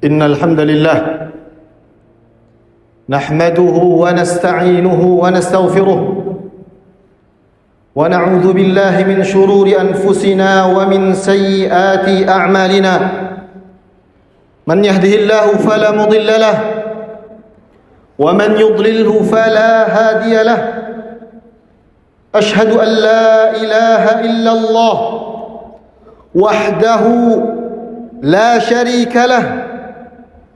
إن الحمد لله نحمده ونستعينه ونستغفره ونعوذ بالله من شرور أنفسنا ومن سيئات أعمالنا من يهده الله فلا مضل له ومن يضلله فلا هادي له أشهد أن لا إله إلا الله وحده لا شريك له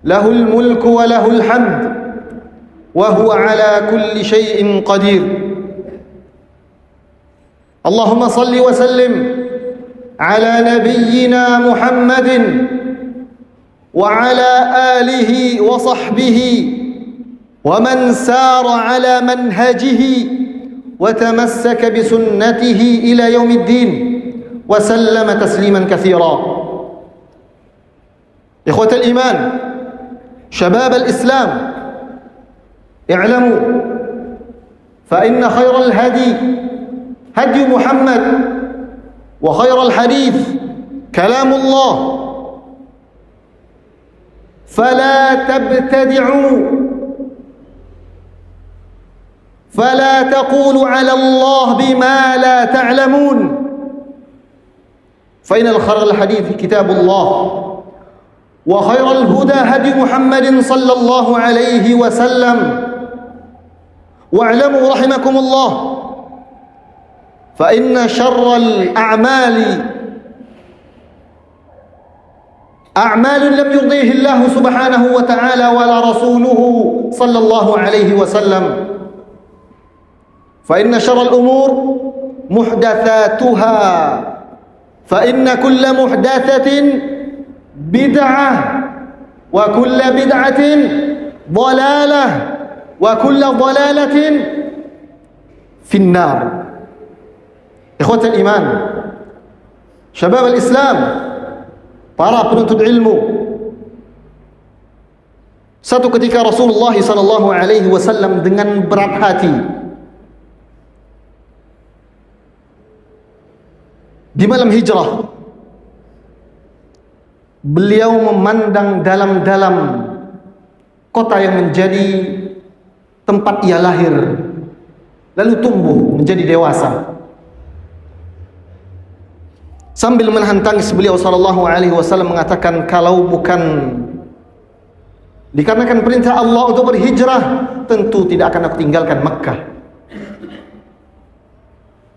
له الملك وله الحمد وهو على كل شيء قدير اللهم صل وسلم على نبينا محمد وعلى آله وصحبه ومن سار على منهجه وتمسك بسنته إلى يوم الدين وسلم تسليما كثيرا. إخوة الإيمان شباب الإسلام اعلموا فإن خير الهدي هدي محمد وخير الحديث كلام الله فلا تبتدعوا فلا تقولوا على الله بما لا تعلمون فإن خير الحديث كتاب الله وخير الهدى هدي محمد صلى الله عليه وسلم واعلموا رحمكم الله فإن شر الأعمال أعمال لم يرضيه الله سبحانه وتعالى ولا رسوله صلى الله عليه وسلم فإن شر الأمور محدثاتها فإن كل محدثة بدعة وكل بدعة ضلالة وكل ضلالة في النار. إخوة الإيمان شباب الإسلام para penuntut ilmu, satu ketika Rasulullah sallallahu alaihi wasallam dengan berat hati di malam hijrah, beliau memandang dalam-dalam kota yang menjadi tempat ia lahir, lalu tumbuh menjadi dewasa. Sambil menahan tangis, beliau sallallahu alaihi wasallam mengatakan, kalau bukan dikarenakan perintah Allah untuk berhijrah, tentu tidak akan aku tinggalkan Makkah.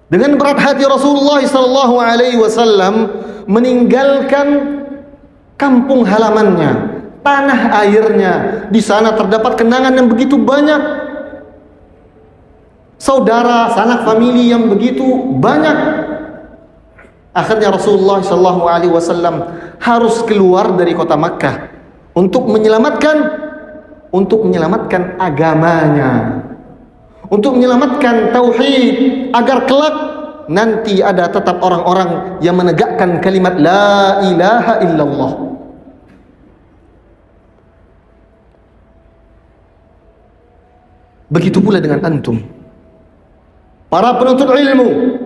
Dengan berat hati Rasulullah sallallahu alaihi wasallam meninggalkan kampung halamannya, tanah airnya. Di sana terdapat kenangan yang begitu banyak, saudara, sanak famili yang begitu banyak. Akhirnya Rasulullah sallallahu alaihi wasallam harus keluar dari kota Makkah untuk menyelamatkan agamanya, untuk menyelamatkan tauhid, agar kelak nanti ada tetap orang-orang yang menegakkan kalimat la ilaha illallah. Begitu pula dengan antum, para penuntut ilmu.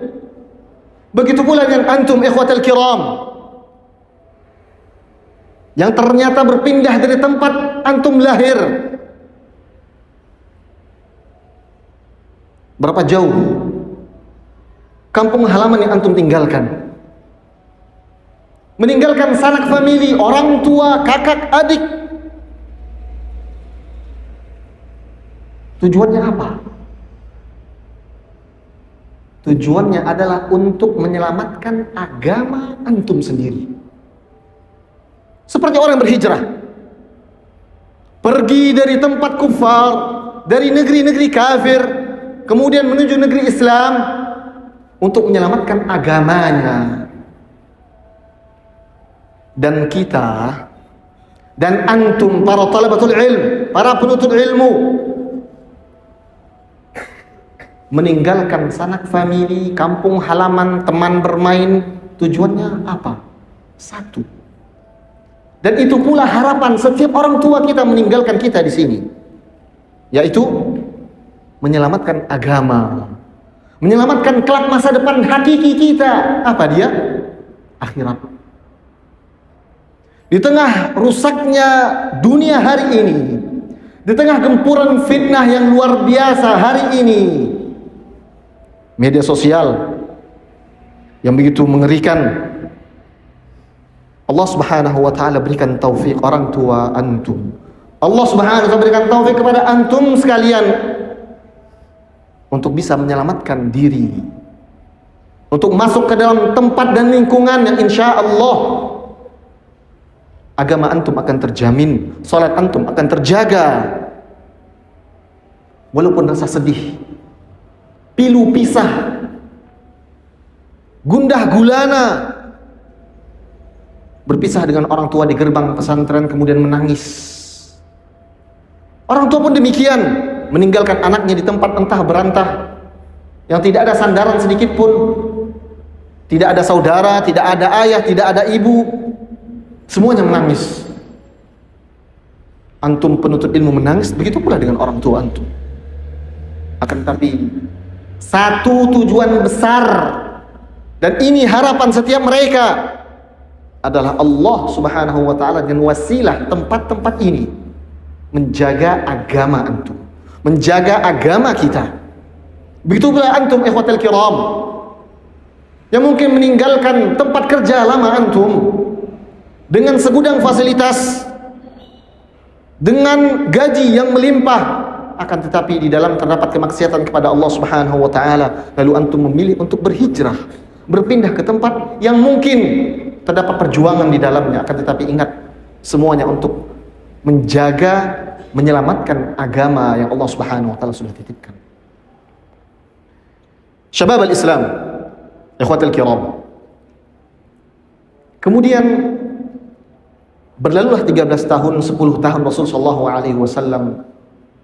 Begitu pula dengan antum ikhwatal kiram, yang ternyata berpindah dari tempat antum lahir. Berapa jauh kampung halaman yang antum tinggalkan? Meninggalkan sanak famili, orang tua, kakak, adik. Tujuannya apa? Tujuannya adalah untuk menyelamatkan agama antum sendiri. Seperti orang berhijrah, pergi dari tempat kufar, dari negeri-negeri kafir, kemudian menuju negeri Islam untuk menyelamatkan agamanya. Dan kita dan antum para talabatul ilm, para penuntut ilmu, meninggalkan sanak famili, kampung halaman, teman bermain. Tujuannya apa? Satu. Dan itu pula harapan setiap orang tua kita meninggalkan kita di sini, yaitu menyelamatkan agama, menyelamatkan kelak masa depan hakiki kita. Apa dia? Akhirat. Di tengah rusaknya dunia hari ini, di tengah gempuran fitnah yang luar biasa hari ini, media sosial yang begitu mengerikan, Allah Subhanahu wa taala berikan taufik orang tua antum. Allah Subhanahu wa taala berikan taufik kepada antum sekalian untuk bisa menyelamatkan diri, untuk masuk ke dalam tempat dan lingkungan yang insya Allah agama antum akan terjamin, salat antum akan terjaga. Walaupun rasa sedih, pilu pisah, gundah gulana, berpisah dengan orang tua di gerbang pesantren kemudian menangis. Orang tua pun demikian, meninggalkan anaknya di tempat entah berantah yang tidak ada sandaran sedikit pun, tidak ada saudara, tidak ada ayah, tidak ada ibu, semuanya menangis. Antum penuntut ilmu menangis, begitu pula dengan orang tua antum. Akan tetapi satu tujuan besar, dan ini harapan setiap mereka, adalah Allah Subhanahu wa taala dengan wasilah tempat-tempat ini menjaga agama antum, menjaga agama kita. Begitu pula antum ikhwatal kiram yang mungkin meninggalkan tempat kerja lama antum dengan segudang fasilitas, dengan gaji yang melimpah, akan tetapi di dalam terdapat kemaksiatan kepada Allah Subhanahu wa taala, lalu antum memilih untuk berhijrah, berpindah ke tempat yang mungkin terdapat perjuangan di dalamnya, akan tetapi ingat semuanya untuk menjaga, menyelamatkan agama yang Allah Subhanahu wa taala sudah titipkan. Syabab al-Islam, ikhwatal kiram. Kemudian berlalulah 13 tahun, 10 tahun Rasul sallallahu alaihi wasallam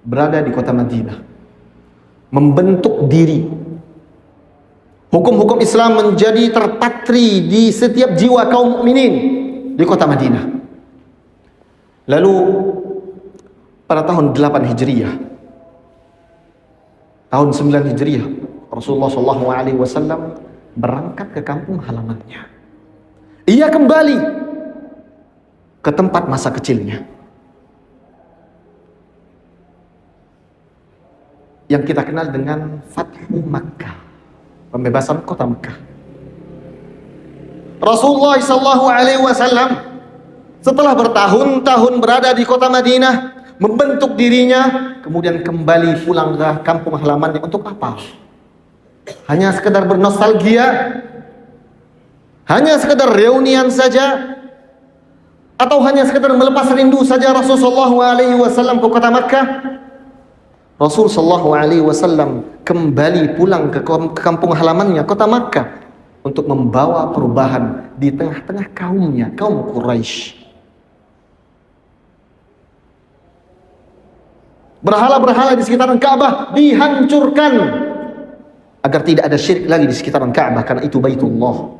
berada di kota Madinah, membentuk diri. Hukum-hukum Islam menjadi terpatri di setiap jiwa kaum mukminin di kota Madinah. Lalu pada tahun 8 Hijriah, tahun 9 Hijriah, Rasulullah SAW berangkat ke kampung halamannya. Ia kembali ke tempat masa kecilnya, yang kita kenal dengan Fathu Makkah, pembebasan kota Mekah. Rasulullah SAW setelah bertahun-tahun berada di kota Madinah, membentuk dirinya, kemudian kembali pulang ke kampung halamannya. Untuk apa? Hanya sekedar bernostalgia? Hanya sekedar reunian saja? Atau hanya sekedar melepas rindu saja Rasulullah SAW ke kota Makkah? Rasul sallallahu alaihi wasallam kembali pulang ke kampung halamannya, kota Makkah, untuk membawa perubahan di tengah-tengah kaumnya, kaum Quraisy. Berhala-berhala di sekitaran Ka'bah dihancurkan agar tidak ada syirik lagi di sekitaran Ka'bah, karena itu Baitullah.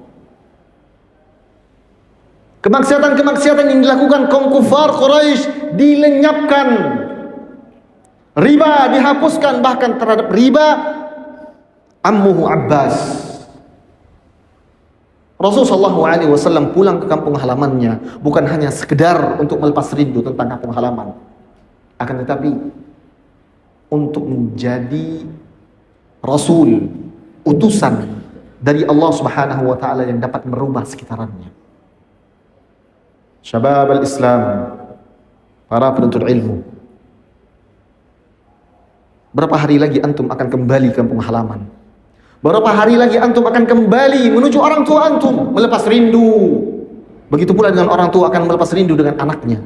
Kemaksiatan-kemaksiatan yang dilakukan kaum kufar Quraisy dilenyapkan. Riba dihapuskan, bahkan terhadap riba ammuhu Abbas. Rasulullah SAW pulang ke kampung halamannya bukan hanya sekedar untuk melepas rindu tentang kampung halaman, akan tetapi untuk menjadi Rasul, utusan dari Allah Subhanahu wa taala yang dapat merubah sekitarannya. Syabab al-Islam, para penuntut ilmu, berapa hari lagi antum akan kembali ke kampung halaman? Berapa hari lagi antum akan kembali menuju orang tua antum, melepas rindu? Begitu pula dengan orang tua akan melepas rindu dengan anaknya.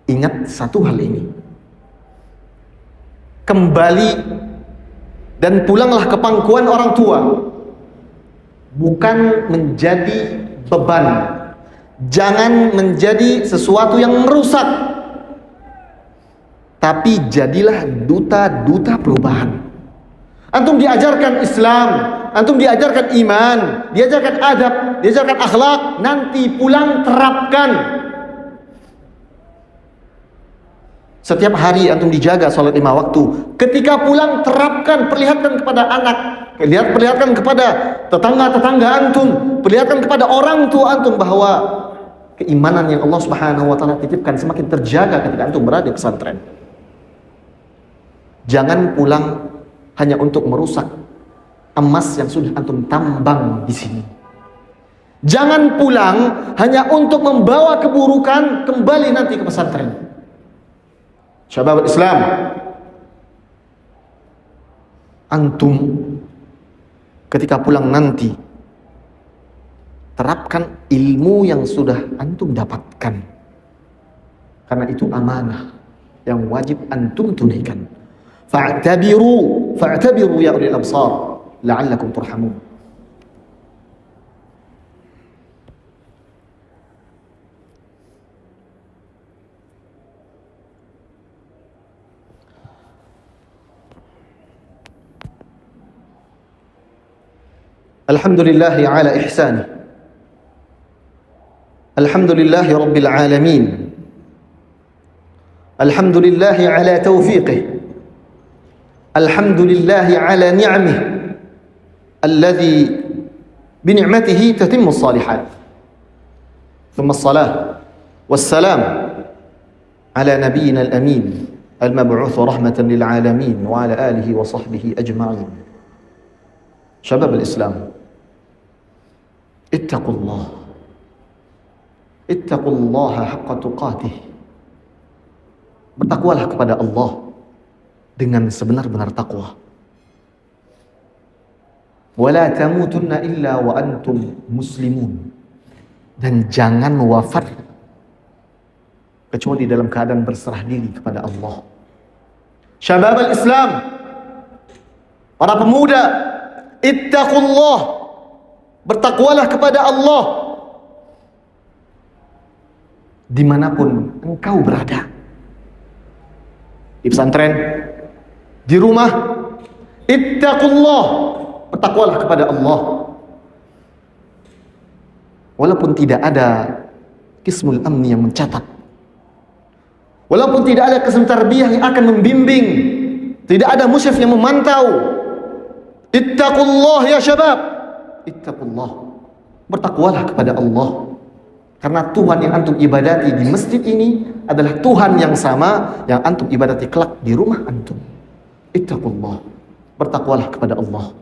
Ingat satu hal ini. Kembali dan pulanglah ke pangkuan orang tua, bukan menjadi beban. Jangan menjadi sesuatu yang merusak, tapi jadilah duta-duta perubahan. Antum diajarkan Islam, antum diajarkan iman, diajarkan adab, diajarkan akhlak, nanti pulang terapkan. Setiap hari antum dijaga salat 5 waktu. Ketika pulang terapkan, perlihatkan kepada anak, perlihatkan kepada tetangga-tetangga antum, perlihatkan kepada orang tua antum bahwa keimanan yang Allah Subhanahu wa taala titipkan semakin terjaga ketika antum berada di pesantren. Jangan pulang hanya untuk merusak emas yang sudah antum tambang di sini. Jangan pulang hanya untuk membawa keburukan kembali nanti ke pesantren. Syabab Islam, antum ketika pulang nanti terapkan ilmu yang sudah antum dapatkan, karena itu amanah yang wajib antum tunaikan. Fa'tabiru ya ulil absar la'allakum turhamun. Alhamdulillahi ala ihsani. Alhamdulillahi rabbil alamin. Alhamdulillahi ala taufiqih. Alhamdulillahi ala ni'mih. Alladhi bini'matihi tatimmu as-salihat. Thumma as-salah was-salam ala nabiyyina al-amin al-mab'uth rahmatan lil alamin wa ala alihi wa sahbihi ajma'in. Syabab al-Islam, ittaqullah, ittaqullaha haqqa tuqatih. Bertakwalah kepada Allah dengan sebenar-benar takwa. Wala tamutunna illa wa antum muslimun. Dan jangan wafat kecuali dalam keadaan berserah diri kepada Allah. Syabab al-Islam, para pemuda, ittaqullah, bertakwalah kepada Allah dimanapun engkau berada, di pesantren, di rumah. Ittaqullah, bertakwalah kepada Allah. Walaupun tidak ada Qismul Amni yang mencatat, walaupun tidak ada Qism Tarbiyah yang akan membimbing, tidak ada musyrif yang memantau, ittaqullah ya syabab, ittaqullah, bertakwalah kepada Allah. Karena Tuhan yang antum ibadati di masjid ini adalah Tuhan yang sama yang antum ibadati kelak di rumah antum. Ittaqullah, bertakwalah kepada Allah.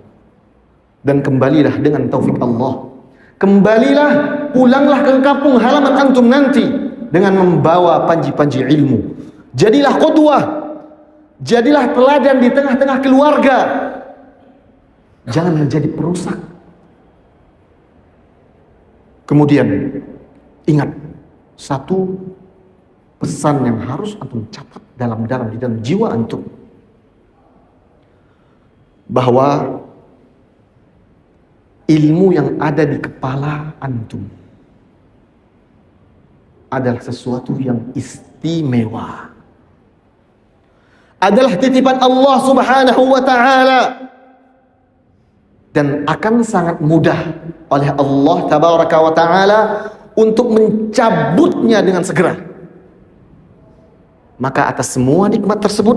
Dan kembalilah dengan taufik Allah. Kembalilah, pulanglah ke kampung halaman antum nanti dengan membawa panji-panji ilmu. Jadilah qudwah, jadilah teladan di tengah-tengah keluarga. Jangan menjadi perusak. Kemudian ingat satu pesan yang harus antum catat di dalam jiwa antum, bahwa ilmu yang ada di kepala antum adalah sesuatu yang istimewa, adalah titipan Allah Subhanahu wa ta'ala, dan akan sangat mudah oleh Allah Tabaraka wa ta'ala untuk mencabutnya dengan segera. Maka atas semua nikmat tersebut,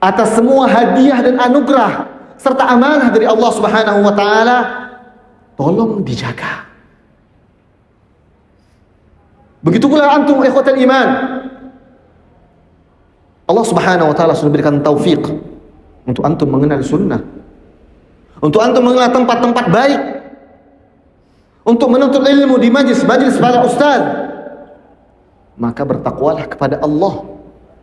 atas semua hadiah dan anugerah serta amanah dari Allah Subhanahu wa ta'ala, tolong dijaga. Begitu pula antum ikhwatal iman, Allah Subhanahu wa ta'ala sudah berikan taufik untuk antum mengenal sunnah, untuk antum mengenal tempat-tempat baik, untuk menuntut ilmu di majlis para ustaz. Maka bertakwalah kepada Allah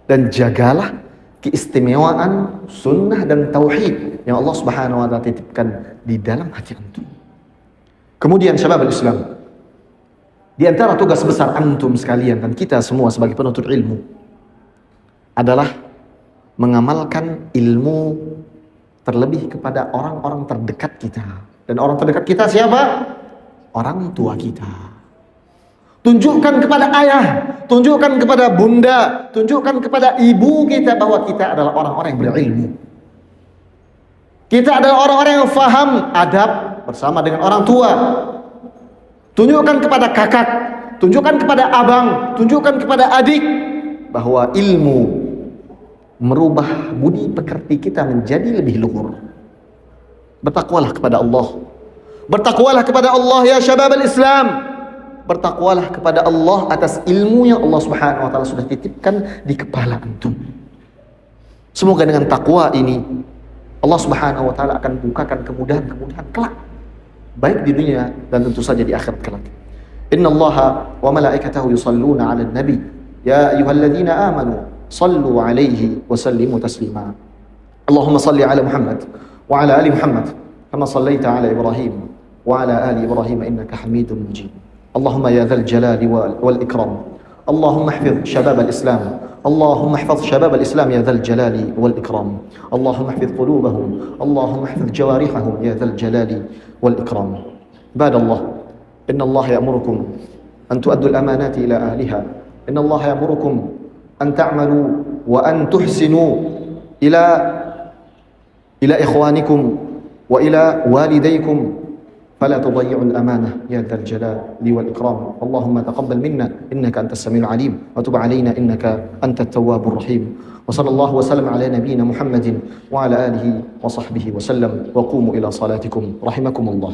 dan jagalah keistimewaan sunnah dan tauhid yang Allah Subhanahu wa ta'ala titipkan di dalam hati antum. Kemudian syabab al-Islam, di antara tugas besar antum sekalian dan kita semua sebagai penuntut ilmu adalah mengamalkan ilmu terlebih kepada orang-orang terdekat kita. Dan orang terdekat kita siapa? Orang tua kita. Tunjukkan kepada ayah, tunjukkan kepada bunda, tunjukkan kepada ibu kita bahwa kita adalah orang-orang yang berilmu. Kita adalah orang-orang yang faham adab bersama dengan orang tua. Tunjukkan kepada kakak, tunjukkan kepada abang, tunjukkan kepada adik bahwa ilmu merubah budi pekerti kita menjadi lebih luhur. Bertakwalah kepada Allah. Bertakwalah kepada Allah ya syabab al-Islam. Bertakwalah kepada Allah atas ilmu yang Allah Subhanahu wa taala sudah titipkan di kepala antum. Semoga dengan takwa ini Allah Subhanahu wa taala akan bukakan kemudahan-kemudahan kelak, baik di dunia dan tentu saja di akhirat kelak. Innallaha wa malaikatahu yusalluna 'alan nabi ya ayyuhalladzina amanu sallu 'alaihi wa sallimu taslima. Allahumma salli 'ala Muhammad wa 'ala ali Muhammad kama sallaita 'ala Ibrahim wa 'ala ali Ibrahim innaka Hamidum Majid. Allahumma ya dzal jalali wal ikram. Allahumma ihfiz shabab al-Islam. اللهم احفظ شباب الإسلام يا ذا الجلال والإكرام. اللهم احفظ قلوبهم. اللهم احفظ جوارحهم يا ذا الجلال والإكرام. عباد الله إن الله يأمركم أن تؤدوا الأمانات إلى أهلها. إن الله يأمركم أن تعملوا وأن تحسنوا إلى إخوانكم وإلى والديكم فلا تضيعوا الأمانة يا ذا الجلال والإكرام. اللهم تقبل منا إنك أنت السميع العليم وتب علينا إنك أنت التواب الرحيم. وصلى الله وسلم على نبينا محمد وعلى آله وصحبه وسلم وقوموا إلى صلاتكم رحمكم الله.